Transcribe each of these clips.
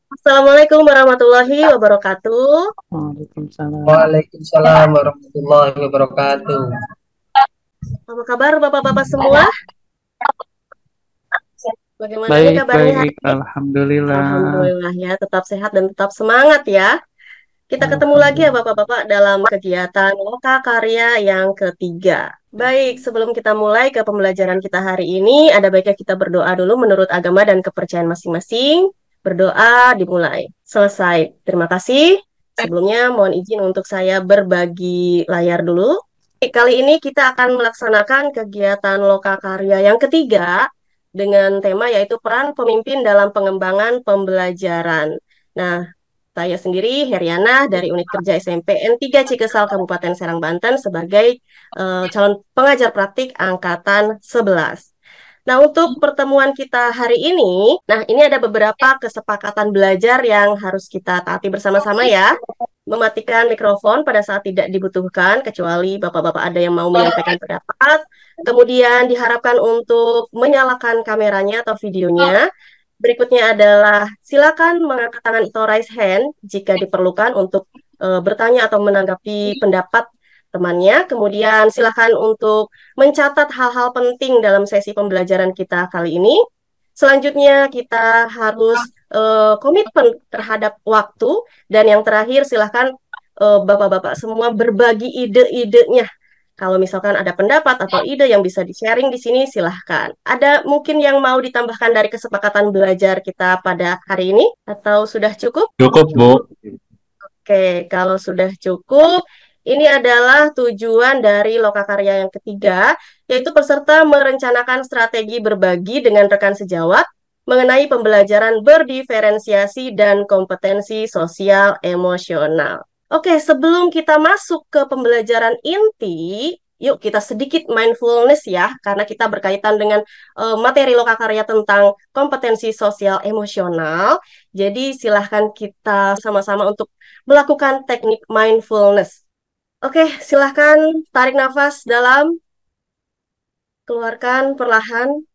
Assalamualaikum warahmatullahi wabarakatuh. Waalaikumsalam. Waalaikumsalam warahmatullahi wabarakatuh. Apa kabar Bapak-bapak semua? Bagaimana nih Baik, kabarnya hari baik. ini? Alhamdulillah. Alhamdulillah ya, tetap sehat dan tetap semangat ya. Kita ketemu lagi ya Alhamdulillah. Bapak-bapak dalam kegiatan Loka Karya yang ketiga. Baik, sebelum kita mulai ke pembelajaran kita hari ini, ada baiknya kita berdoa dulu menurut agama dan kepercayaan masing-masing. Berdoa dimulai. Selesai. Terima kasih. Sebelumnya mohon izin untuk saya berbagi layar dulu. Kali ini kita akan melaksanakan kegiatan Loka Karya yang ketiga dengan tema yaitu peran pemimpin dalam pengembangan pembelajaran. Nah, saya sendiri Heriana dari Unit Kerja SMP N3 Cikesal Kabupaten Serang Banten sebagai calon pengajar praktik angkatan 11. Nah, untuk pertemuan kita hari ini, ini ada beberapa kesepakatan belajar yang harus kita taati bersama-sama ya. Mematikan mikrofon pada saat tidak dibutuhkan, kecuali Bapak-Bapak ada yang mau menyampaikan pendapat. Kemudian diharapkan untuk menyalakan kameranya atau videonya. Berikutnya adalah silakan mengangkat tangan atau raise hand jika diperlukan untuk bertanya atau menanggapi pendapat temannya. Kemudian silakan untuk mencatat hal-hal penting dalam sesi pembelajaran kita kali ini. Selanjutnya kita harus komitmen terhadap waktu dan yang terakhir silakan Bapak-bapak semua berbagi ide-idenya. Kalau misalkan ada pendapat atau ide yang bisa di-sharing di sini, silahkan. Ada mungkin yang mau ditambahkan dari kesepakatan belajar kita pada hari ini? Atau sudah cukup? Cukup, Bu. Oke, kalau sudah cukup, ini adalah tujuan dari Lokakarya yang ketiga, yaitu peserta merencanakan strategi berbagi dengan rekan sejawat mengenai pembelajaran berdiferensiasi dan kompetensi sosial emosional. Oke, sebelum kita masuk ke pembelajaran inti, yuk kita sedikit mindfulness ya, karena kita berkaitan dengan materi Lokakarya tentang kompetensi sosial emosional. Jadi silahkan kita sama-sama untuk melakukan teknik mindfulness. Oke, silahkan tarik nafas dalam, keluarkan perlahan,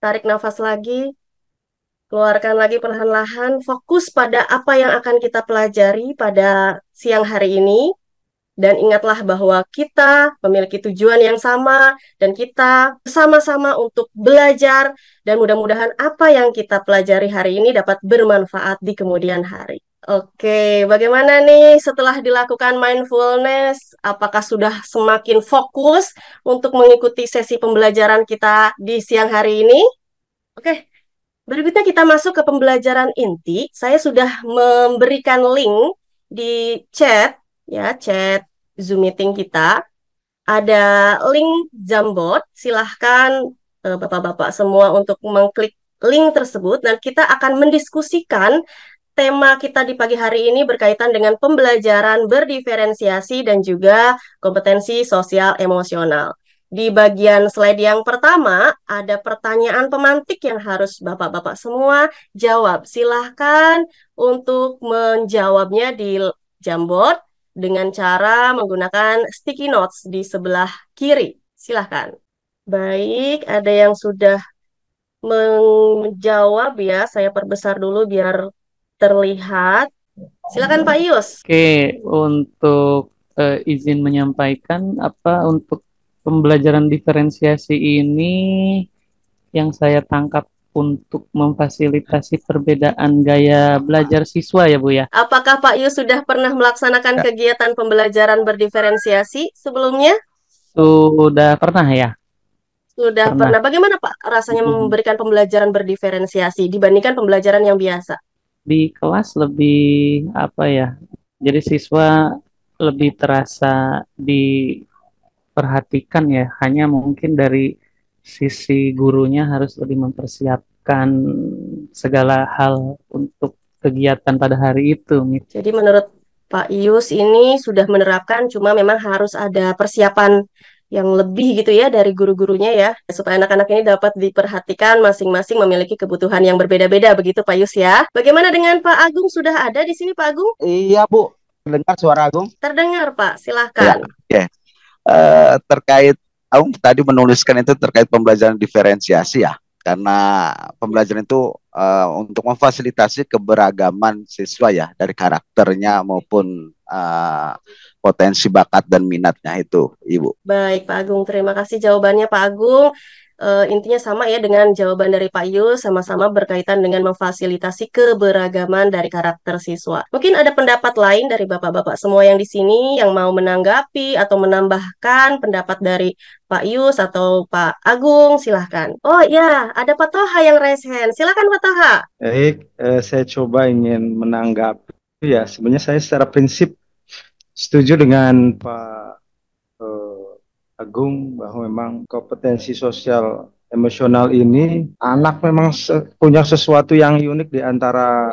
tarik nafas lagi, keluarkan lagi perlahan-lahan, fokus pada apa yang akan kita pelajari pada siang hari ini, dan ingatlah bahwa kita memiliki tujuan yang sama, dan kita sama-sama untuk belajar, dan mudah-mudahan apa yang kita pelajari hari ini dapat bermanfaat di kemudian hari. Oke, bagaimana nih setelah dilakukan mindfulness? Apakah sudah semakin fokus untuk mengikuti sesi pembelajaran kita di siang hari ini? Oke, berikutnya kita masuk ke pembelajaran inti. Saya sudah memberikan link di chat, ya, chat Zoom meeting kita. Ada link Jamboard. Silahkan Bapak-bapak semua untuk mengklik link tersebut. Dan kita akan mendiskusikan tema kita di pagi hari ini berkaitan dengan pembelajaran berdiferensiasi dan juga kompetensi sosial emosional. Di bagian slide yang pertama, ada pertanyaan pemantik yang harus Bapak-bapak semua jawab. Silahkan untuk menjawabnya di Jamboard dengan cara menggunakan sticky notes di sebelah kiri. Silahkan. Baik, ada yang sudah menjawab ya. Saya perbesar dulu biar terlihat. Silakan Pak Yus. Oke, untuk izin menyampaikan untuk pembelajaran diferensiasi ini yang saya tangkap untuk memfasilitasi perbedaan gaya belajar siswa ya, Bu ya. Apakah Pak Yus sudah pernah melaksanakan Ya, kegiatan pembelajaran berdiferensiasi sebelumnya? sudah pernah ya? Sudah Pernah. pernah. Bagaimana Pak rasanya Mm. memberikan pembelajaran berdiferensiasi dibandingkan pembelajaran yang biasa? Di kelas lebih apa ya? Jadi siswa lebih terasa diperhatikan ya. Hanya mungkin dari sisi gurunya harus lebih mempersiapkan segala hal untuk kegiatan pada hari itu. Jadi menurut Pak Yus ini sudah menerapkan, cuma memang harus ada persiapan yang lebih gitu ya dari guru-gurunya ya, supaya anak-anak ini dapat diperhatikan masing-masing memiliki kebutuhan yang berbeda-beda begitu Pak Yus ya. Bagaimana dengan Pak Agung? Sudah ada di sini Pak Agung? Iya Bu, dengar suara Agung? Terdengar Pak, Ya, silahkan. oke. Terkait Agung tadi menuliskan itu terkait pembelajaran diferensiasi ya, karena pembelajaran itu untuk memfasilitasi keberagaman siswa ya dari karakternya maupun potensi bakat dan minatnya itu, Ibu. Baik, Pak Agung. Terima kasih jawabannya, Pak Agung. Intinya sama ya dengan jawaban dari Pak Yus, sama-sama berkaitan dengan memfasilitasi keberagaman dari karakter siswa. Mungkin ada pendapat lain dari Bapak-Bapak semua yang di sini yang mau menanggapi atau menambahkan pendapat dari Pak Yus atau Pak Agung, silahkan. Oh ya, ada Pak Toha yang raise hand. Silahkan Pak Toha. Baik, saya coba ingin menanggapi ya. Sebenarnya saya secara prinsip setuju dengan Pak Agung bahwa memang kompetensi sosial emosional ini anak memang punya sesuatu yang unik di antara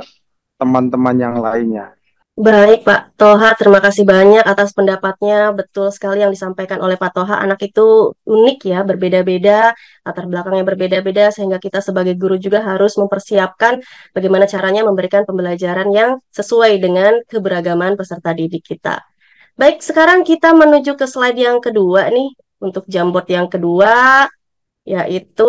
teman-teman yang lainnya. Baik, Pak Toha, terima kasih banyak atas pendapatnya. Betul sekali yang disampaikan oleh Pak Toha. Anak itu unik ya, berbeda-beda, latar belakangnya berbeda-beda, sehingga kita sebagai guru juga harus mempersiapkan bagaimana caranya memberikan pembelajaran yang sesuai dengan keberagaman peserta didik kita. Baik, sekarang kita menuju ke slide yang kedua nih, untuk Jamboard yang kedua, yaitu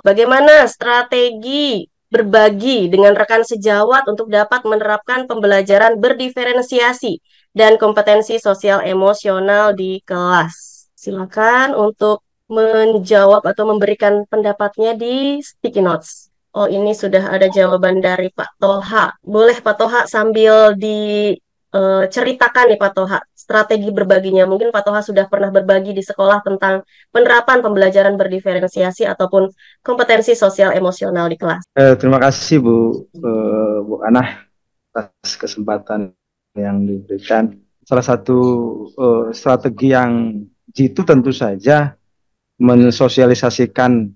bagaimana strategi berbagi dengan rekan sejawat untuk dapat menerapkan pembelajaran berdiferensiasi dan kompetensi sosial emosional di kelas. Silakan untuk menjawab atau memberikan pendapatnya di sticky notes. Oh, ini sudah ada jawaban dari Pak Toha. Boleh Pak Toha sambil diceritakan nih Pak Toha strategi berbaginya. Mungkin Pak Toha sudah pernah berbagi di sekolah tentang penerapan pembelajaran berdiferensiasi ataupun kompetensi sosial emosional di kelas. Terima kasih Bu Anah atas kesempatan yang diberikan. Salah satu strategi yang jitu tentu saja mensosialisasikan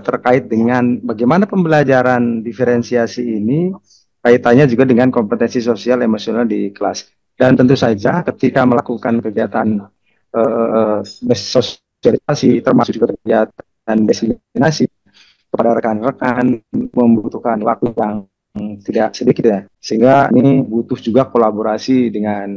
terkait dengan bagaimana pembelajaran diferensiasi ini kaitannya juga dengan kompetensi sosial emosional di kelas. Dan tentu saja ketika melakukan kegiatan sosialisasi termasuk juga kegiatan destinasi kepada rekan-rekan membutuhkan waktu yang tidak sedikit ya, sehingga ini butuh juga kolaborasi dengan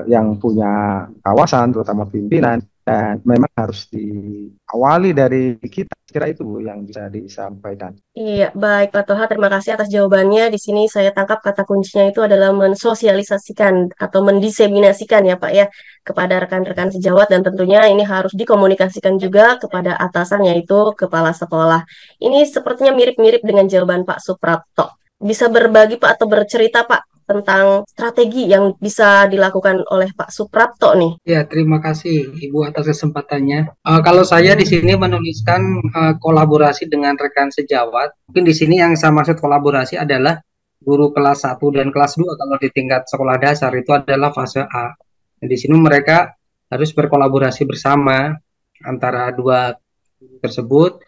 yang punya kawasan, terutama pimpinan, dan memang harus diawali dari kita. Kira itu Bu yang bisa disampaikan. Iya, baik Pak Toha, terima kasih atas jawabannya. Di sini saya tangkap kata kuncinya itu adalah mensosialisasikan atau mendiseminasikan ya Pak ya kepada rekan-rekan sejawat, dan tentunya ini harus dikomunikasikan juga kepada atasan yaitu kepala sekolah. Ini sepertinya mirip-mirip dengan jawaban Pak Suprapto. Bisa berbagi Pak atau bercerita Pak tentang strategi yang bisa dilakukan oleh Pak Suprapto nih. Ya, terima kasih Ibu atas kesempatannya. Kalau saya di sini menuliskan kolaborasi dengan rekan sejawat, mungkin di sini yang saya maksud kolaborasi adalah guru kelas 1 dan kelas 2 kalau di tingkat sekolah dasar itu adalah fase A. Dan di sini mereka harus berkolaborasi bersama antara dua guru tersebut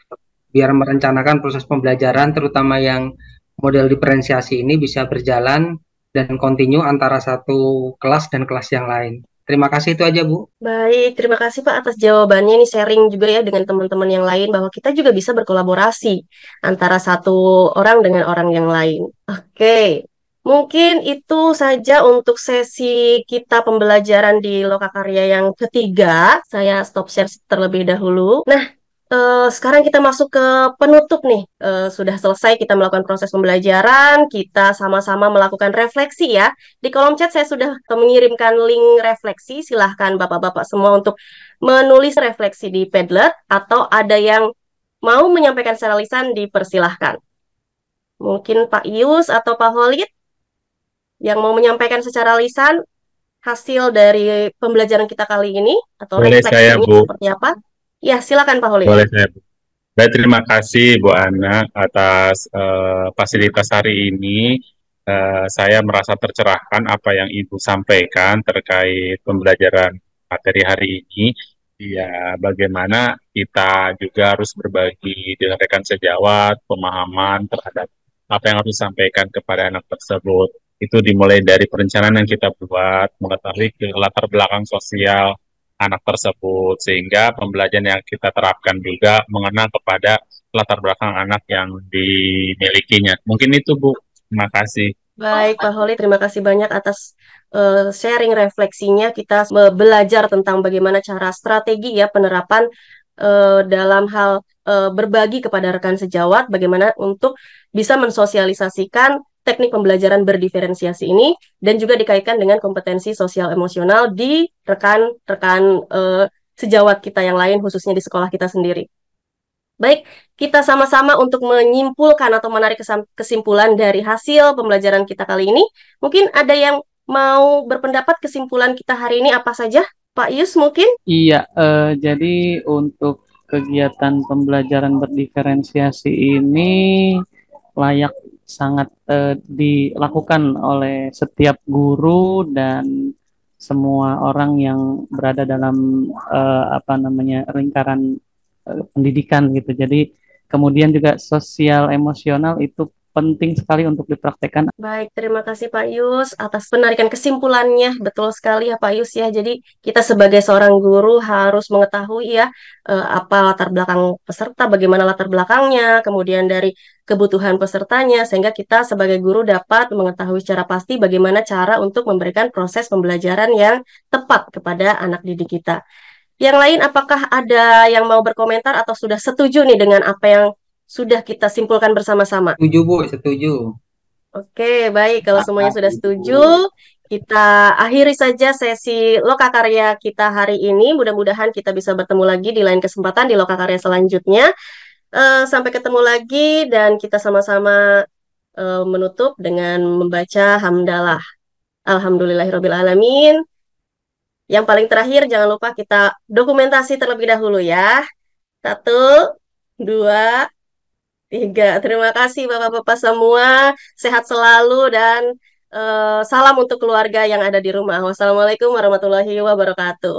biar merencanakan proses pembelajaran terutama yang model diferensiasi ini bisa berjalan dan kontinu antara satu kelas dan kelas yang lain. Terima kasih, itu aja Bu. Baik, terima kasih Pak atas jawabannya. Ini sharing juga ya dengan teman-teman yang lain bahwa kita juga bisa berkolaborasi antara satu orang dengan orang yang lain. Oke, mungkin itu saja untuk sesi kita pembelajaran di Lokakarya yang ketiga. Saya stop share terlebih dahulu. Nah, sekarang kita masuk ke penutup nih. Sudah selesai kita melakukan proses pembelajaran, kita sama-sama melakukan refleksi ya. Di kolom chat saya sudah mengirimkan link refleksi. Silahkan Bapak-Bapak semua untuk menulis refleksi di Padlet, atau ada yang mau menyampaikan secara lisan dipersilahkan. Mungkin Pak Yus atau Pak Holid yang mau menyampaikan secara lisan hasil dari pembelajaran kita kali ini, atau Boleh saya, refleksinya Bu. seperti apa? Ya, silakan Pak Holid. Boleh saya, Bu. Baik, terima kasih Bu Ana atas fasilitas hari ini. Saya merasa tercerahkan apa yang Ibu sampaikan terkait pembelajaran materi hari ini. Ya, bagaimana kita juga harus berbagi dengan rekan sejawat, pemahaman terhadap apa yang harus disampaikan kepada anak tersebut. Itu dimulai dari perencanaan yang kita buat, mengetahui latar belakang sosial anak tersebut, sehingga pembelajaran yang kita terapkan juga mengenal kepada latar belakang anak yang dimilikinya. Mungkin itu Bu, terima kasih. Baik Pak Holid, terima kasih banyak atas sharing refleksinya. Kita belajar tentang bagaimana cara strategi ya penerapan dalam hal berbagi kepada rekan sejawat bagaimana untuk bisa mensosialisasikan teknik pembelajaran berdiferensiasi ini dan juga dikaitkan dengan kompetensi sosial emosional di rekan-rekan sejawat kita yang lain khususnya di sekolah kita sendiri. Baik, kita sama-sama untuk menyimpulkan atau menarik kesimpulan dari hasil pembelajaran kita kali ini. Mungkin ada yang mau berpendapat kesimpulan kita hari ini apa saja? Pak Yus mungkin? Iya, jadi untuk kegiatan pembelajaran berdiferensiasi ini layak sangat dilakukan oleh setiap guru dan semua orang yang berada dalam lingkaran pendidikan gitu. Jadi kemudian juga sosial emosional itu penting sekali untuk dipraktekkan. Baik, terima kasih Pak Yus atas penarikan kesimpulannya. Betul sekali ya Pak Yus ya. Jadi kita sebagai seorang guru harus mengetahui ya apa latar belakang peserta, bagaimana latar belakangnya, kemudian dari kebutuhan pesertanya, sehingga kita sebagai guru dapat mengetahui secara pasti bagaimana cara untuk memberikan proses pembelajaran yang tepat kepada anak didik kita. Yang lain, apakah ada yang mau berkomentar atau sudah setuju nih dengan apa yang sudah kita simpulkan bersama-sama? Setuju Bu, setuju. Oke, baik. Kalau semuanya sudah setuju, kita akhiri saja sesi Lokakarya kita hari ini. Mudah-mudahan kita bisa bertemu lagi di lain kesempatan di Lokakarya selanjutnya. Sampai ketemu lagi dan kita sama-sama menutup dengan membaca hamdalah. Alhamdulillahirrabbilalamin. Yang paling terakhir, jangan lupa kita dokumentasi terlebih dahulu ya. 1, 2, 3. Terima kasih Bapak-Bapak semua. Sehat selalu dan salam untuk keluarga yang ada di rumah. Wassalamualaikum warahmatullahi wabarakatuh.